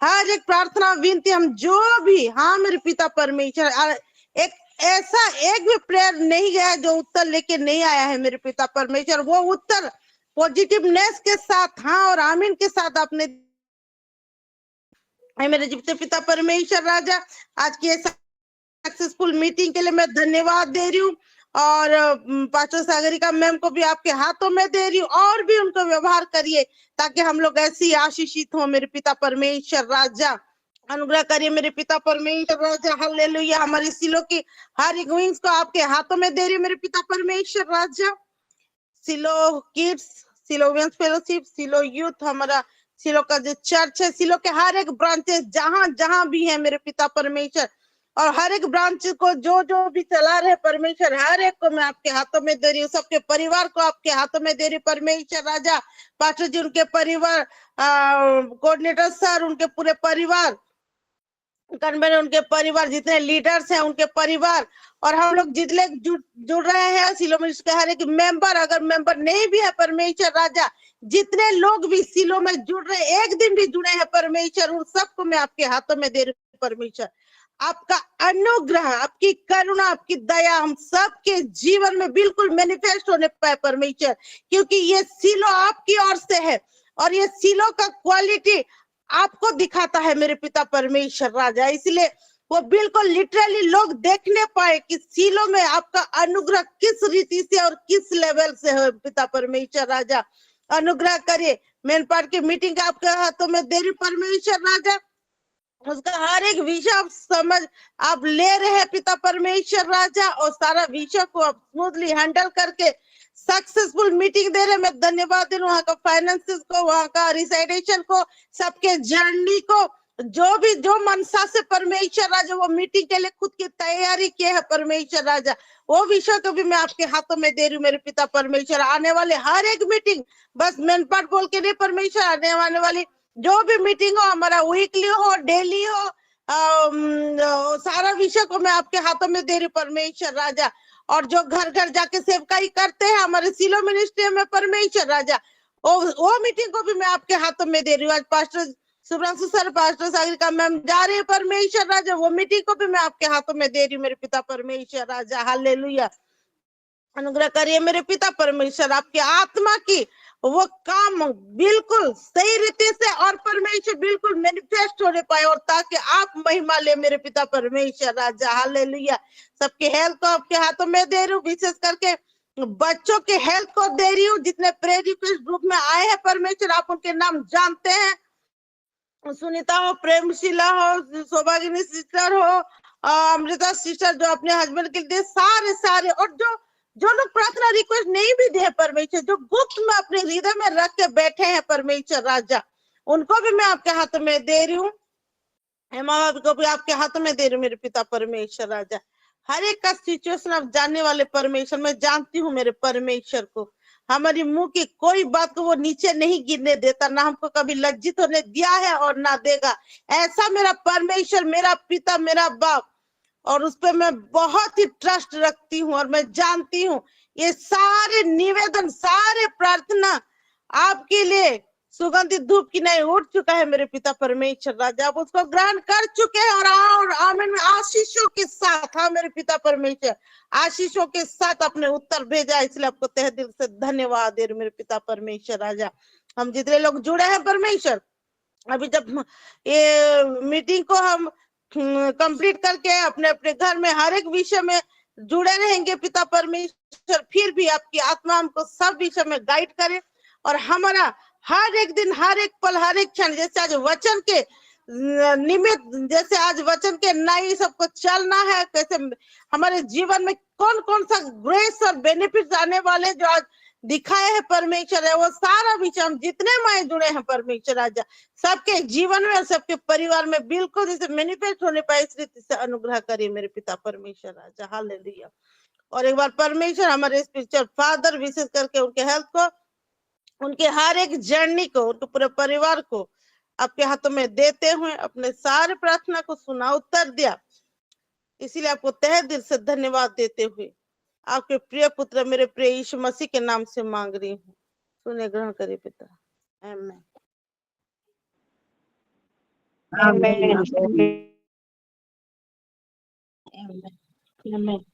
हर एक प्रार्थना विनती हम जो भी, हाँ मेरे पिता परमेश्वर, एक ऐसा एक भी प्रेयर नहीं गया जो उत्तर लेके नहीं आया है मेरे पिता परमेश्वर। वो उत्तर पॉजिटिवनेस के साथ, हाँ और आमीन के साथ आपने मेरे जीवित पिता परमेश्वर राजा, आज की सक्सेसफुल मीटिंग के लिए मैं धन्यवाद दे रही हूँ। और पास्टर सागरिका मैम को भी आपके हाथों में दे रही हूँ, और भी उनको व्यवहार करिए ताकि हम लोग ऐसे ही आशीषित हो मेरे पिता परमेश्वर राजा। अनुग्रह करिए मेरे पिता परमेश्वर राजा। हालेलुया। हमारी सिलो की हर एक विंग्स को आपके हाथों में दे रही हूँ मेरे पिता परमेश्वर राजा। सिलो किड्स, सिलो वुमेन्स फेलोशिप, सिलो यूथ, हमारा सिलो का जो चर्च है, सिलो के हर एक ब्रांचेस जहां जहां भी है मेरे पिता परमेश्वर, और हर एक ब्रांच को जो जो भी चला रहे परमेश्वर, हर एक को मैं आपके हाथों में दे रही हूँ। सबके परिवार को आपके हाथों में दे रही हूँ परमेश्वर राजा। पास्टर जी, उनके परिवार, कोऑर्डिनेटर सर, उनके पूरे परिवार, कन्वेनर, उनके परिवार, जितने लीडर्स हैं उनके परिवार, और हम लोग जितने जुड़ रहे हैं सिलो में, इसके हर एक मेंबर, अगर मेंबर नहीं भी है परमेश्वर राजा, जितने लोग भी सिलो में जुड़ रहे, एक दिन भी जुड़े हैं परमेश्वर, उन सबको मैं आपके हाथों में दे रही हूँ परमेश्वर। आपका अनुग्रह, आपकी करुणा, आपकी दया हम सबके जीवन में बिल्कुल मैनिफेस्ट होने पाए परमेश्वर, क्योंकि ये सिलो आपकी ओर से है, और ये सिलो का क्वालिटी आपको दिखाता है मेरे पिता परमेश्वर राजा। इसलिए वो बिल्कुल लिटरली लोग देखने पाए कि सिलो में आपका अनुग्रह किस रीति से और किस लेवल से है पिता परमेश्वर राजा। अनुग्रह करिए। मेन पार्ट की मीटिंग आपके हाथों में दे रही परमेश्वर राजा, उसका हर एक विषय आप समझ आप ले रहे हैं पिता परमेश्वर राजा, और सारा विषय को आप स्मूथली हैंडल करके सक्सेसफुल मीटिंग दे रहे। मैं धन्यवाद दे रहा हूँ वहाँ का फाइनेंसेस को, वहाँ का रिसाइडेशन को, सबके जर्नी को, जो भी जो मनसा से परमेश्वर राजा वो मीटिंग के लिए खुद की तैयारी किए है परमेश्वर राजा, वो विषय को भी मैं आपके हाथों में दे रही हूँ मेरे पिता परमेश्वर। आने वाले हर एक मीटिंग, बस मेन पार्ट बोल के नहीं परमेश्वर, आने वाली जो भी मीटिंग हो, हमारा वीकली हो, डेली हो, सारा विषय को मैं आपके हाथों में दे रही परमेश्वर राजा। और जो घर घर जाके सेवकाई करते हैं हमारे सिलो मिनिस्ट्री में परमेश्वर राजा, वो मीटिंग को भी मैं आपके हाथों में दे रही हूँ। आज pastor Subhranshu sir, pastor Sagarika ma'am जा रहे हैं परमेश्वर राजा, वो मीटिंग को भी मैं आपके हाथों में दे रही हूँ मेरे पिता परमेश्वर राजा। हालेलुया। अनुग्रह करिए मेरे पिता परमेश्वर, आपकी आत्मा की वो काम बिल्कुल सही रीति से और परमेश्वर बिल्कुल मैनिफेस्ट होने पाए, और ताकि आप महिमा ले मेरे पिता परमेश्वर राजा। हालेलुया। सबके हेल्थ को आपके हाथों में दे रही हूँ, विशेष करके बच्चों के हेल्थ को दे रही हूँ। जितने प्रेयर रिक्वेस्ट ग्रुप में आए हैं परमेश्वर, आप उनके नाम जानते हैं। सुनीता हो, प्रेमशीला हो, सौभागिनी सिस्टर हो, अमृता सिस्टर जो अपने हस्बैंड के लिए, सारे सारे, और जो लोग प्रार्थना रिक्वेस्ट नहीं भी दे परमेश्वर, जो गुप्त में अपने हृदय में रख के बैठे हैं परमेश्वर राजा, उनको भी मैं आपके हाथों में दे रही हूँ। माँ बाप को भी आपके हाथों में दे रही हूँ मेरे पिता परमेश्वर राजा। हर एक का सिचुएशन आप जानने वाले परमेश्वर, मैं जानती हूँ मेरे परमेश्वर को। हमारी मुंह की कोई बात को वो नीचे नहीं गिरने देता, ना हमको कभी लज्जित होने दिया है और ना देगा। ऐसा मेरा परमेश्वर, मेरा पिता, मेरा बाप, और उस पर मैं बहुत ही ट्रस्ट रखती हूँ। और मैं जानती हूँ ये सारे निवेदन, सारे प्रार्थना आपके लिए सुगंधित धूप की नहीं उठ चुका है मेरे पिता परमेश्वर राजा। आप उसको ग्रहण कर चुके हैं, और आमीन में आशीषों के साथ, हाँ मेरे पिता परमेश्वर, आशीषों के साथ अपने उत्तर भेजा, इसलिए आपको तहे दिल से धन्यवाद दे रहे मेरे पिता परमेश्वर राजा। हम जितने लोग जुड़े हैं परमेश्वर, अभी जब ये मीटिंग को हम कंप्लीट करके अपने अपने घर में हर एक विषय में जुड़े रहेंगे पिता परमेश्वर, फिर भी आपकी आत्मा हमको सब विषय में गाइड करे, और हमारा हर एक दिन, हर एक पल, हर एक क्षण, जैसे आज वचन के निमित्त, जैसे आज वचन के नहीं सबको चलना है, कैसे हमारे जीवन में कौन कौन सा ग्रेस और बेनिफिट आने वाले जो आज दिखाए हैं परमेश्वर है, वो सारा विषय हम जितने माए जुड़े हैं परमेश्वर राजा, सबके जीवन में और सबके परिवार में बिल्कुल जैसे मैनिफेस्ट होने पाए, इस रीति से अनुग्रह करिए मेरे पिता परमेश्वर राजा। हालेलुया। और एक बार परमेश्वर हमारे स्पिरिचुअल फादर, विशेष करके उनके हेल्थ को, उनके हर एक जर्नी को, उनके पूरे परिवार को आपके हाथों में देते हुए अपने सारे प्रार्थना को सुना, उत्तर दिया, इसीलिए आपको तहे दिल से धन्यवाद देते हुए आपके प्रिय पुत्र मेरे प्रिय यीशु मसीह के नाम से मांग रही हूँ। सुने ग्रहण करिए पिता। आमीन। आमेन। आमीन।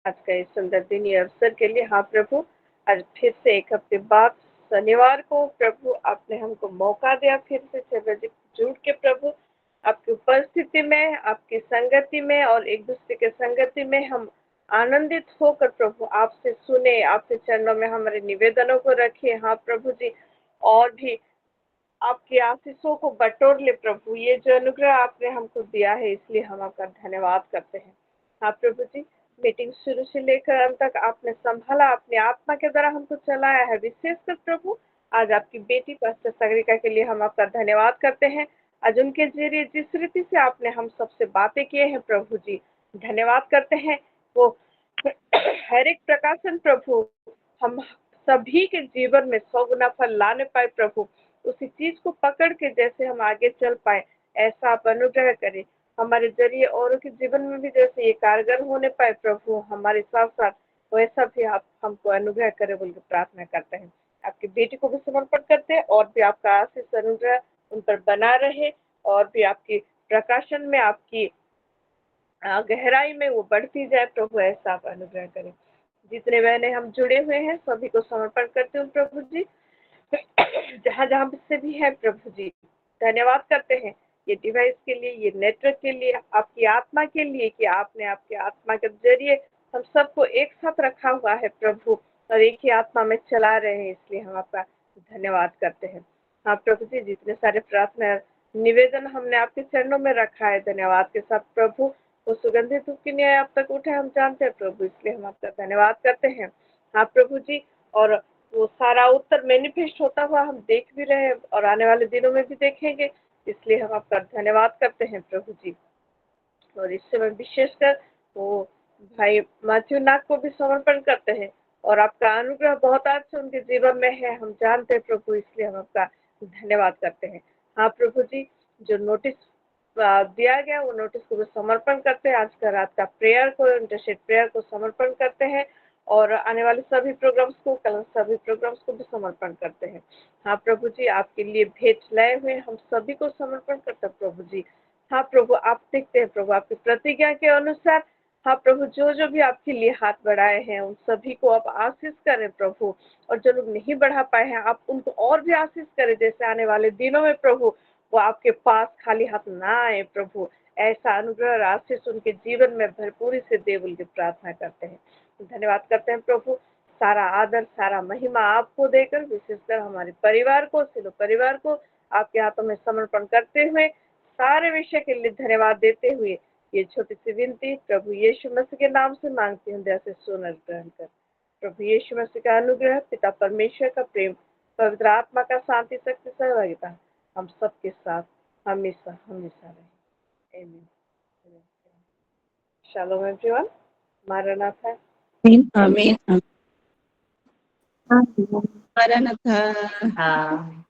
आज का इस सुंदर दिन, ये अवसर के लिए हाँ प्रभु, आज फिर से एक हफ्ते बाद शनिवार को प्रभु आपने हमको मौका दिया फिर से 6 बजे जुड़ के प्रभु आपकी उपस्थिति में, आपकी संगति में और एक दूसरे के संगति में हम आनंदित होकर प्रभु आपसे सुने, आपके चरणों में हमारे निवेदनों को रखिए। हाँ प्रभु जी, और भी आपकी आशीषों को बटोर ले प्रभु। ये जो अनुग्रह आपने हमको दिया है, इसलिए हम आपका धन्यवाद करते हैं। हाँ प्रभु जी, मीटिंग शुरू से लेकर अंत तक आपने संभाला, अपनी आत्मा के द्वारा हमको चलाया है। विशेषकर प्रभु आज आपकी बेटी पास्टर सागरिका के लिए हम आपका धन्यवाद करते हैं। आज उनके जरिए जिस रीति से आपने हम सबसे बातें किए हैं प्रभु जी, धन्यवाद करते हैं। वो हर एक प्रकाशन प्रभु हम सभी के जीवन में 100 गुना फल लाने पाए प्रभु, उसी चीज को पकड़ के जैसे हम आगे चल पाए, ऐसा आप अनुग्रह करें। हमारे जरिए औरों के जीवन में भी जैसे ये कारगर होने पाए प्रभु, हमारे साथ साथ वैसा भी आप हमको अनुग्रह करें बोल के प्रार्थना करते हैं। आपकी बेटी को भी समर्पण करते हैं, और भी आपका आशीष अनुग्रह उन पर बना रहे, और भी आपकी प्रकाशन में, आपकी गहराई में वो बढ़ती जाए प्रभु, ऐसा आप अनुग्रह करें। जितने बहने हम जुड़े हुए हैं सभी को समर्पण करती हूँ प्रभु जी। जहाँ जहाँ से भी है प्रभु जी, धन्यवाद करते हैं ये डिवाइस के लिए, ये नेटवर्क के लिए, आपकी आत्मा के लिए कि आपने आपके आत्मा के जरिए हम सबको एक साथ रखा हुआ है प्रभु, और एक ही आत्मा में चला रहे हैं, इसलिए हम आपका धन्यवाद करते हैं। हाँ प्रभु जी, जितने सारे प्रार्थना निवेदन हमने आपके चरणों में रखा है धन्यवाद के साथ प्रभु, वो सुगंधित धूप की न्याय आप तक उठे हम जानते हैं प्रभु, इसलिए हम आपका धन्यवाद करते हैं। हाँ प्रभु जी, और वो सारा उत्तर मैनिफेस्ट होता हुआ हम देख भी रहे हैं और आने वाले दिनों में भी देखेंगे, इसलिए हम आपका धन्यवाद करते हैं प्रभु जी। और इस समय विशेषकर वो भाई मैथ्यू नाग को भी समर्पण करते हैं, और आपका अनुग्रह बहुत आज से उनके जीवन में है हम जानते हैं प्रभु, इसलिए हम आपका धन्यवाद करते हैं। हाँ प्रभु जी, जो नोटिस दिया गया वो नोटिस को भी समर्पण करते हैं, आज का रात का प्रेयर को, इंटरसेड प्रेयर को समर्पण करते हैं, और आने वाले सभी प्रोग्राम्स को, कल सभी प्रोग्राम्स को भी समर्पण करते हैं। हाँ प्रभु जी, आपके लिए भेंट लाए हुए हम सभी को समर्पण करते हैं प्रभु जी। हाँ प्रभु, आप देखते हैं प्रभु आपकी प्रतिज्ञा के अनुसार, हाँ प्रभु, जो जो भी आपके लिए हाथ बढ़ाए हैं उन सभी को आप आशीष करें प्रभु, और जो लोग नहीं बढ़ा पाए हैं आप उनको और भी आशीष करें, जैसे आने वाले दिनों में प्रभु वो आपके पास खाली हाथ ना आए प्रभु, ऐसा अनुग्रह और आशीष उनके जीवन में भरपूरी से दे बोल के प्रार्थना करते हैं। धन्यवाद करते हैं प्रभु, सारा आदर सारा महिमा आपको देकर विशेषकर हमारे परिवार को, सिलो परिवार को आपके हाथों में समर्पण करते हुए सारे विषय के लिए धन्यवाद देते हुए ये छोटी सी विनती प्रभु यीशु मसीह के नाम से मांगती हूँ, दया से सुन और ग्रहण कर। प्रभु यीशु मसीह का अनुग्रह, पिता परमेश्वर का प्रेम, पवित्र आत्मा का शांति शक्ति सहभागिता हम सबके साथ हमेशा हमेशा रहे। आमीन। शालोम एवरीवन, मारनाथा। आमीन आमीन आमीन। मारनाथा। हाँ।